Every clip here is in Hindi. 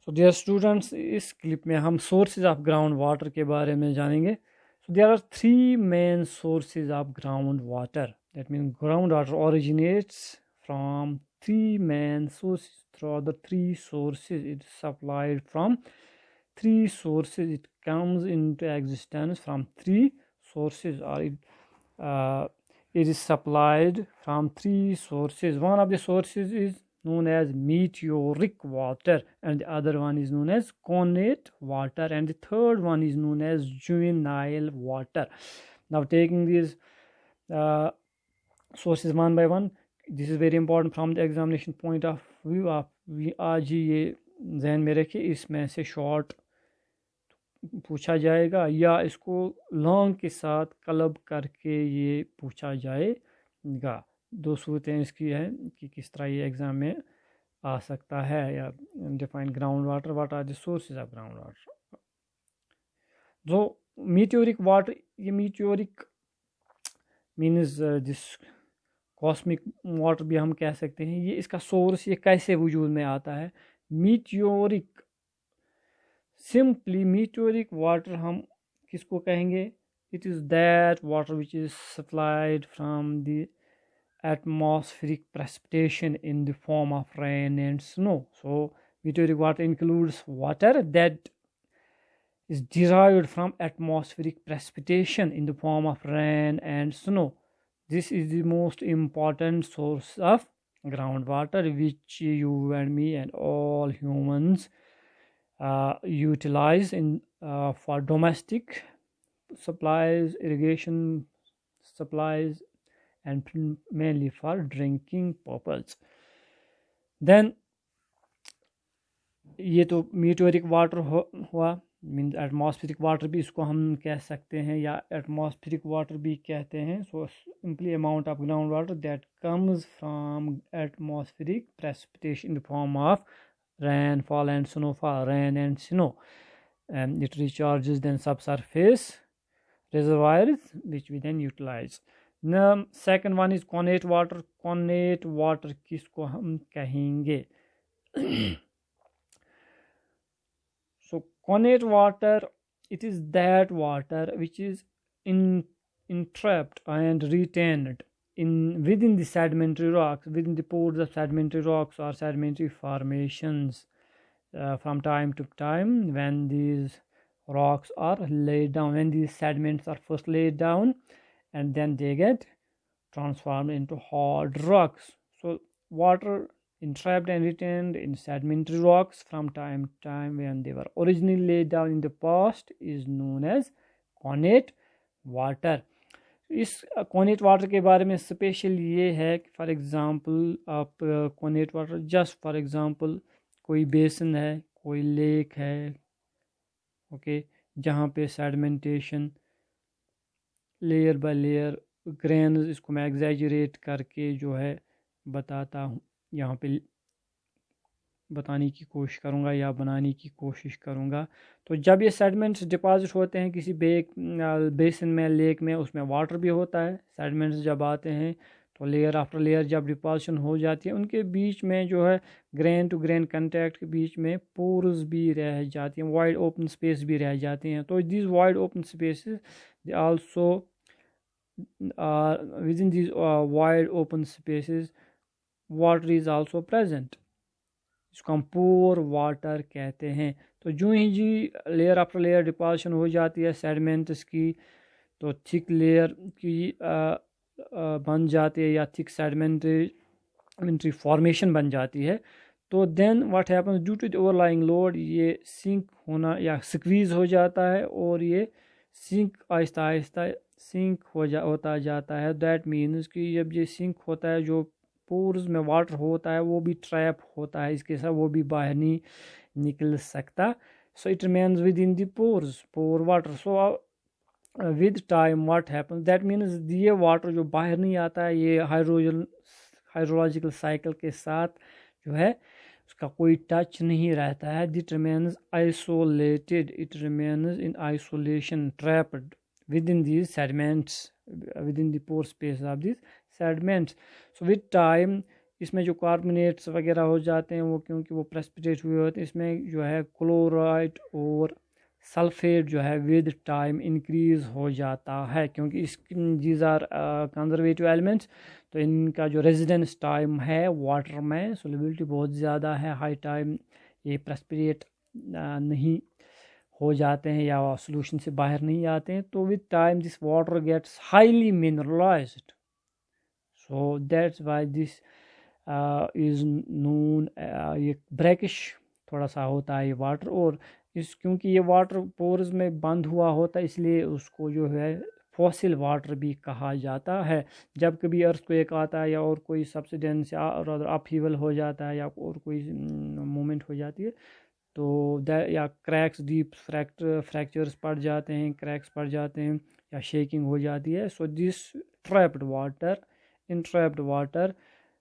सो डियर स्टूडेंट्स, इस क्लिप में हम सोर्सेज ऑफ ग्राउंड वाटर के बारे में जानेंगे. So there are three main sources of ground water. That means ground water originates from three main sources. Throughout the three sources, it is supplied from three sources. It comes into existence from three sources, or it is supplied from three sources. One of the sources is known as meteoric water, and the other one is known as connate water, and the third one is known as juvenile water. Now, taking these sources one by one, this is very important from the examination point of view. आप आज ही ये जहन में रखिए, इसमें से शॉर्ट पूछा जाएगा या इसको लॉन्ग के साथ क्लब करके ये पूछा जाएगा. दो सूरतें इसकी है कि किस तरह ये एग्ज़ाम में आ सकता है. या define ground water, what are the sources of ground water. जो मीटियोरिक वाटर, ये meteoric means this cosmic water भी हम कह सकते हैं. ये इसका सोर्स, ये कैसे वजूद में आता है. मीटियोरिक, सिंपली मीटियोरिक वाटर हम किसको कहेंगे. It is that water which is supplied from the atmospheric precipitation in the form of rain and snow. So meteoric water includes water that is derived from atmospheric precipitation in the form of rain and snow. This is the most important source of groundwater which you and me and all humans utilize in for domestic supplies, irrigation supplies, and mainly for drinking purpose. Then ये तो मीटियोरिक वाटर हुआ. मीन्स एटमॉस्फेरिक वाटर भी इसको हम कह सकते हैं या एटमॉस्फेरिक वाटर भी कहते हैं. So simply amount of ground water that comes from atmospheric precipitation in the form of rainfall and snowfall, rain and snow, and it recharges then subsurface reservoirs which we then utilize. Second one is connate water. Connate water किसको हम कहेंगे. So connate water, it is that water which is entrapped and retained within the sedimentary rocks, within the pores of sedimentary rocks or sedimentary formations from time to time when these rocks are laid down, when these sediments are first laid down, and then they get transformed into hard rocks. So water entrapped and retained in sedimentary rocks from time to time when they were originally laid down in the past is known as connate water. इस connate water के बारे में स्पेशल ये है कि फॉर एग्ज़ाम्पल आप connate water, just for example कोई बेसन है, कोई लेक है, ओके, जहाँ पे sedimentation layer by layer grain, इसको मैं एग्जैजरेट करके जो है बताता हूँ, यहाँ पे बताने की कोशिश करूँगा या बनाने की कोशिश करूँगा. तो जब ये सेडिमेंट्स डिपॉजिट होते हैं किसी बेसिन में, लेक में, उसमें वाटर भी होता है. सेडिमेंट्स जब आते हैं तो लेयर आफ्टर लेयर जब डिपॉजिशन हो जाती है, उनके बीच में जो है ग्रेन टू ग्रेन कंटेक्ट के बीच में पोर्स भी रह जाती हैं, वाइड ओपन स्पेस भी रह जाती हैं. तो this wide open spaces they also within these wide open spaces water is also present. इसको हम पोर वाटर कहते हैं. तो जो ही जी लेयर आफ्टर लेयर डिपॉजिशन हो जाती है सेडिमेंट्स की, तो थिक लेयर की बन जाती है या थिक सेडिमेंट्री फॉर्मेशन बन जाती है. तो then what happens, due to the overlying load, ये सिंक होना या स्क्वीज हो जाता है और ये सिंक आहिस्ता आहिस्ता सिंक होता जाता है. दैट मीन्स कि जब ये सिंक होता है, जो पोर्स में वाटर होता है वो भी ट्रैप होता है इसके साथ, वो भी बाहर नहीं निकल सकता. So it remains within the pores, pore water. So with time what happens, that means ये वाटर जो बाहर नहीं आता है, ये हाइड्रोलॉजिकल साइकिल के साथ जो है उसका कोई टच नहीं रहता है. It remains isolated, it remains in isolation, trapped within these sediments, within the pore space of these sediments. So with time इसमें जो कार्बोनेट्स वगैरह हो जाते हैं वो क्योंकि वो प्रेसिपिटेट हुए होते हैं, इसमें जो है क्लोराइड और सल्फेट जो है विद टाइम इंक्रीज हो जाता है, क्योंकि इस दीज आर कंजर्वेटिव एलिमेंट्स। तो इनका जो रेजिडेंस टाइम है वाटर में, सोलिबिलिटी बहुत ज़्यादा है, हाई टाइम ये प्रेसिपिटेट नहीं हो जाते हैं या सोल्यूशन से बाहर नहीं आते हैं। तो with time this water gets highly mineralised, so that's why this is known, ये ब्रैकिश थोड़ा सा होता है ये वाटर। और क्योंकि ये वाटर पोर्स में बंद हुआ होता है इसलिए उसको जो है फॉसिल वाटर भी कहा जाता है। जब कभी अर्थक्वेक आता है या और कोई सब्सिडेंस या अपहीवल हो जाता है या और कोई मूवमेंट हो जाती है तो या क्रैक्स, डीप फ्रैक्चर्स पड़ जाते हैं, क्रैक्स पड़ जाते हैं या शेकिंग हो जाती है। So this trapped water, entrapped water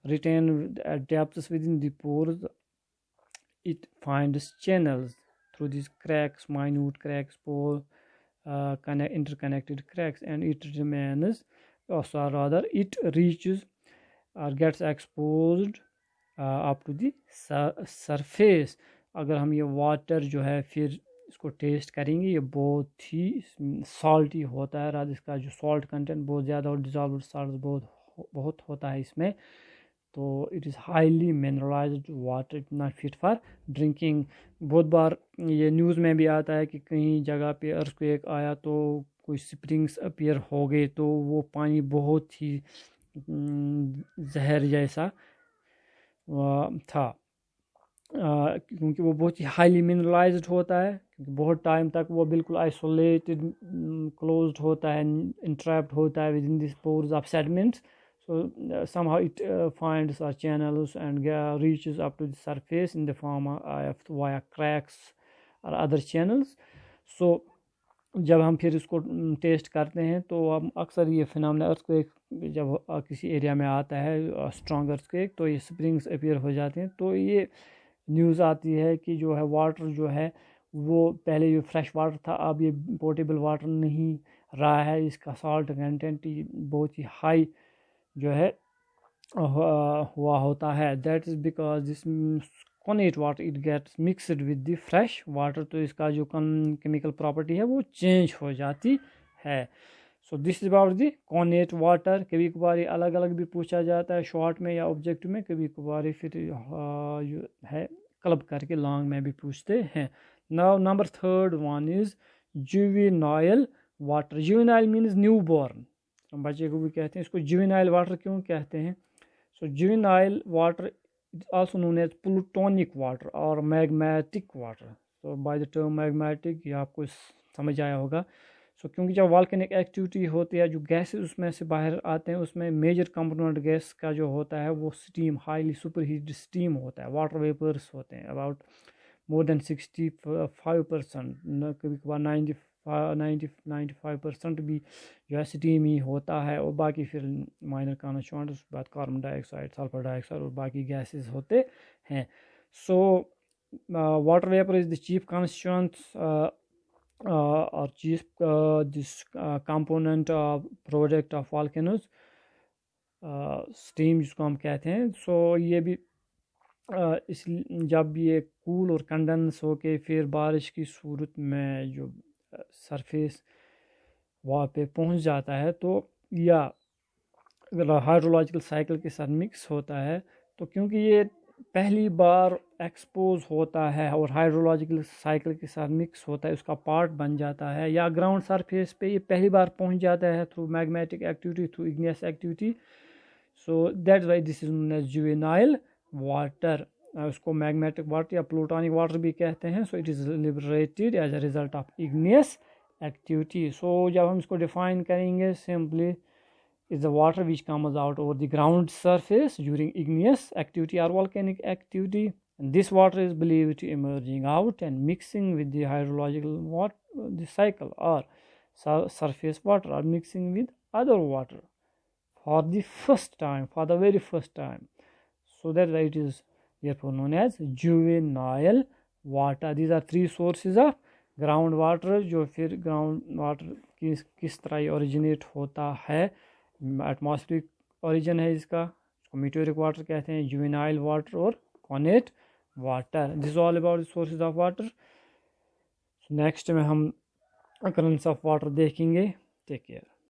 retain at depths within the pores, it finds channels through these cracks, minute cracks, pore interconnected cracks, and it remains, or so rather it reaches or gets exposed up to the surface। अगर हम ये वाटर जो है फिर इसको टेस्ट करेंगे, ये बहुत ही सॉल्टी होता है, रात इसका जो सॉल्ट कंटेंट बहुत ज़्यादा और डिजॉल्व सॉल्ट बहुत होता है इसमें। तो इट इज़ हाईली मिनरलाइज्ड वाटर, इतना फिट फॉर ड्रिंकिंग। बहुत बार ये न्यूज़ में भी आता है कि कहीं जगह पे अर्थक्वेक आया तो कोई स्प्रिंग्स अपीयर हो गए, तो वो पानी बहुत ही जहर जैसा था, क्योंकि वो बहुत ही हाईली मिनरलाइज्ड होता है, क्योंकि बहुत टाइम तक वो बिल्कुल आइसोलेटेड क्लोज्ड होता है, इंट्रैप्ड होता है with in this pores of sediments. So somehow it finds channels and reaches up to the surface in the form of via cracks or other channels. So जब हम फिर इसको टेस्ट करते हैं तो हम अक्सर ये फिनोमेना अर्थक्वेक जब किसी एरिया में आता है स्ट्रॉन्ग अर्थक्वेक, तो ये स्प्रिंग्स अपीयर हो जाते हैं। तो ये न्यूज़ आती है कि जो है वाटर जो है वो पहले ये फ्रेश वाटर था, अब ये पोर्टेबल वाटर नहीं रहा है, इसका सॉल्ट कंटेंट बहुत ही हाई जो है हुआ होता है। That is because this connate water it gets mixed with the fresh water, तो इसका जो केमिकल प्रॉपर्टी है वो चेंज हो जाती है। So this is about the Conan water. कभी कभार ये अलग अलग भी पूछा जाता है शॉर्ट में या ऑब्जेक्टिव में, कभी कभार फिर जो है क्लब करके लॉन्ग में भी पूछते हैं। Now number third one is juvenile water. Juvenile means new born, हम बच्चे को भी कहते हैं। इसको जुवेनाइल वाटर क्यों कहते हैं? So juvenile water is also known as plutonic water और magmatic water. So by the term magmatic ये आपको समझ आया होगा। सो क्योंकि जब वॉल्केनिक एक्टिविटी होती है, जो गैसेस उसमें से बाहर आते हैं, उसमें मेजर कंपोनेंट गैस का जो होता है वो steam, highly super heat steam होता है, वाटर वेपर्स होते हैं अबाउट मोर देन 65%, कभी कभार 95% भी जो है स्टीम ही होता है, और बाकी फिर माइनर कॉन्स्टिट्यूएंट्स, उसके बाद कार्बन डाइऑक्साइड, सल्फर डाइऑक्साइड और बाकी गैसेस होते हैं। So water vapour is the chief constituent और chief this component product of volcanoes, steam जिसको हम कहते हैं। सो ये भी इस जब ये कूल और कंडेंस होके फिर बारिश की सूरत में जो सरफेस वहाँ पे पहुँच जाता है, तो या हाइड्रोलॉजिकल साइकिल के साथ मिक्स होता है, तो क्योंकि ये पहली बार एक्सपोज होता है और हाइड्रोलॉजिकल साइकिल के साथ मिक्स होता है, उसका पार्ट बन जाता है, या ग्राउंड सरफेस पे ये पहली बार पहुँच जाता है through magmatic activity, through igneous activity. So that's why this is known as juvenile water. उसको मैग्मेटिक वाटर या प्लूटोनिक वाटर भी कहते हैं। So it is liberated as a result of igneous activity. So जब हम इसको डिफाइन करेंगे, simply is the water which comes out over the ground surface during igneous activity or volcanic activity, and this water is believed to emerging out and mixing with the hydrological water, the cycle or surface water, or mixing with other water for the first time, for the very first time. So that it is therefore known as juvenile water. These are three sources of ground water, जो फिर ground water किस तरह ओरिजिनेट होता है। एटमॉस्फेरिक ओरिजिन है इसका, इसको मीटियोरिक वाटर कहते हैं, जुवेनाइल वाटर और connate water. This all about sources of water. Next में हम करंट्स ऑफ वाटर देखेंगे। Take care.